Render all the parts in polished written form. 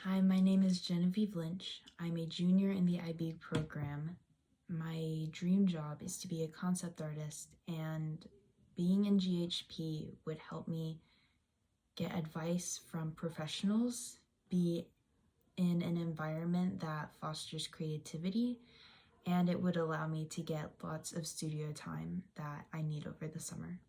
Hi, my name is Genevieve Lynch. I'm a junior in the IB program. My dream job is to be a concept artist, and being in GHP would help me get advice from professionals, be in an environment that fosters creativity, and it would allow me to get lots of studio time that I need over the summer.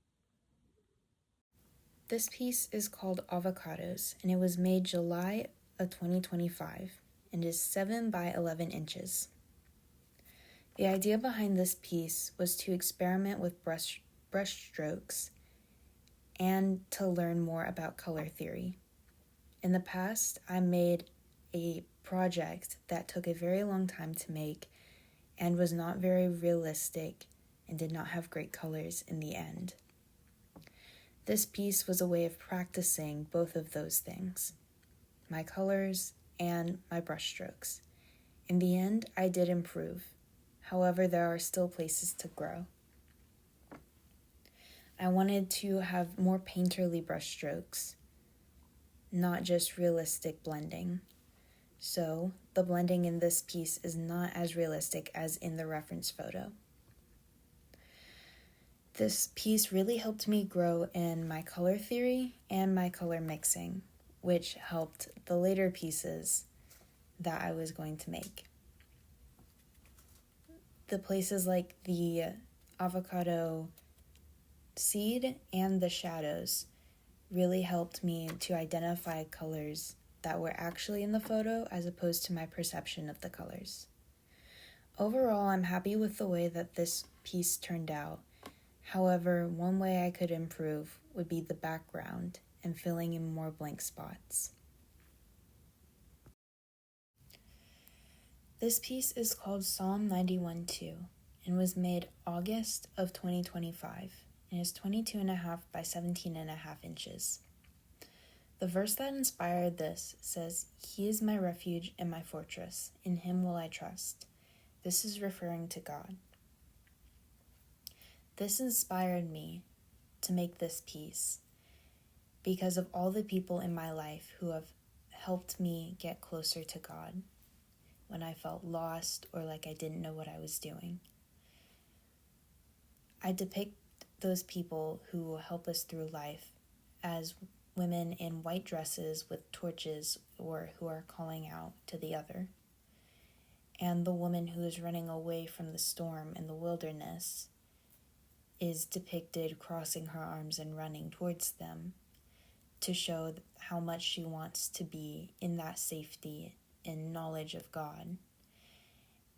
This piece is called Avocados, and it was made July of 2025 and is 7 by 11 inches. The idea behind this piece was to experiment with brush strokes and to learn more about color theory. In the past, I made a project that took a very long time to make and was not very realistic and did not have great colors in the end. This piece was a way of practicing both of those things, my colors and my brushstrokes. In the end, I did improve. However, there are still places to grow. I wanted to have more painterly brushstrokes, not just realistic blending. So, the blending in this piece is not as realistic as in the reference photo. This piece really helped me grow in my color theory and my color mixing, which helped the later pieces that I was going to make. The places like the avocado seed and the shadows really helped me to identify colors that were actually in the photo as opposed to my perception of the colors. Overall, I'm happy with the way that this piece turned out. However, one way I could improve would be the background and filling in more blank spots. This piece is called Psalm 91:2 and was made August of 2025 and is 22.5 by 17.5 inches. The verse that inspired this says, "He is my refuge and my fortress, in him will I trust." This is referring to God. This inspired me to make this piece because of all the people in my life who have helped me get closer to God when I felt lost or like I didn't know what I was doing. I depict those people who help us through life as women in white dresses with torches or who are calling out to the other. And the woman who is running away from the storm in the wilderness is depicted crossing her arms and running towards them to show how much she wants to be in that safety and knowledge of God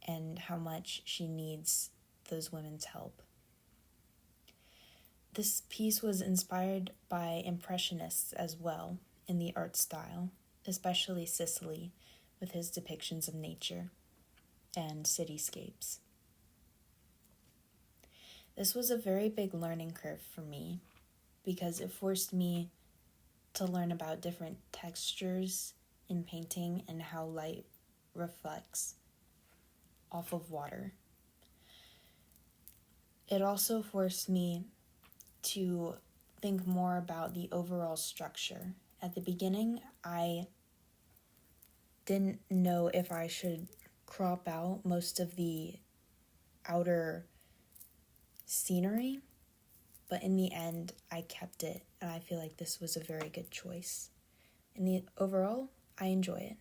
and how much she needs those women's help. This piece was inspired by Impressionists as well in the art style, especially Sicily with his depictions of nature and cityscapes. This was a very big learning curve for me because it forced me to learn about different textures in painting and how light reflects off of water. It also forced me to think more about the overall structure. At the beginning, I didn't know if I should crop out most of the outer scenery, but in the end, I kept it, and I feel like this was a very good choice. Overall, I enjoy it.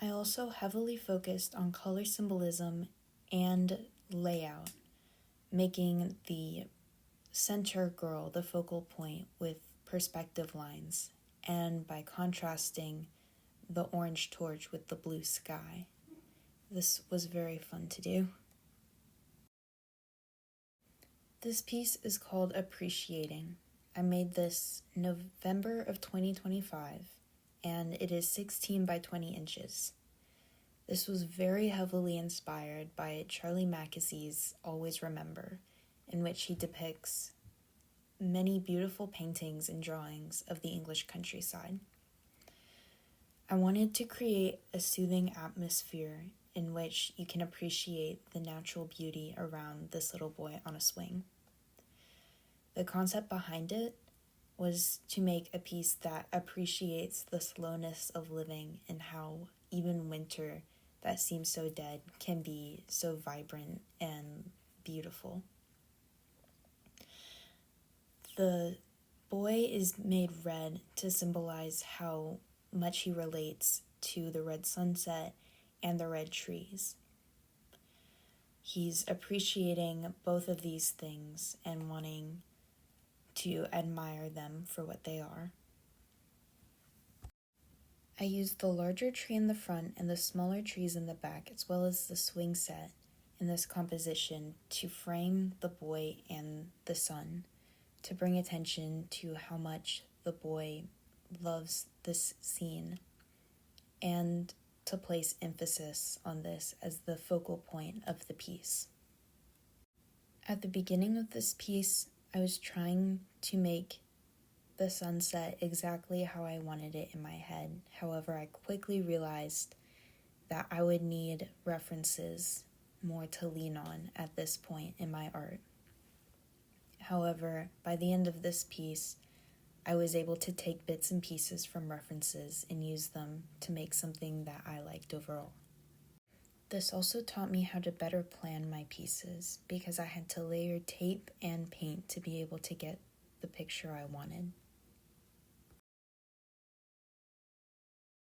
I also heavily focused on color symbolism and layout, making the center girl the focal point with perspective lines, and by contrasting the orange torch with the blue sky. This was very fun to do. This piece is called Appreciating. I made this November of 2025, and it is 16 by 20 inches. This was very heavily inspired by Charlie Mackessy's Always Remember, in which he depicts many beautiful paintings and drawings of the English countryside. I wanted to create a soothing atmosphere in which you can appreciate the natural beauty around this little boy on a swing. The concept behind it was to make a piece that appreciates the slowness of living and how even winter that seems so dead can be so vibrant and beautiful. The boy is made red to symbolize how much he relates to the red sunset and the red trees. He's appreciating both of these things and wanting to admire them for what they are. I used the larger tree in the front and the smaller trees in the back, as well as the swing set in this composition to frame the boy and the sun, to bring attention to how much the boy loves this scene, and to place emphasis on this as the focal point of the piece. At the beginning of this piece, I was trying to make the sunset exactly how I wanted it in my head. However, I quickly realized that I would need references more to lean on at this point in my art. However, by the end of this piece, I was able to take bits and pieces from references and use them to make something that I liked overall. This also taught me how to better plan my pieces because I had to layer tape and paint to be able to get the picture I wanted.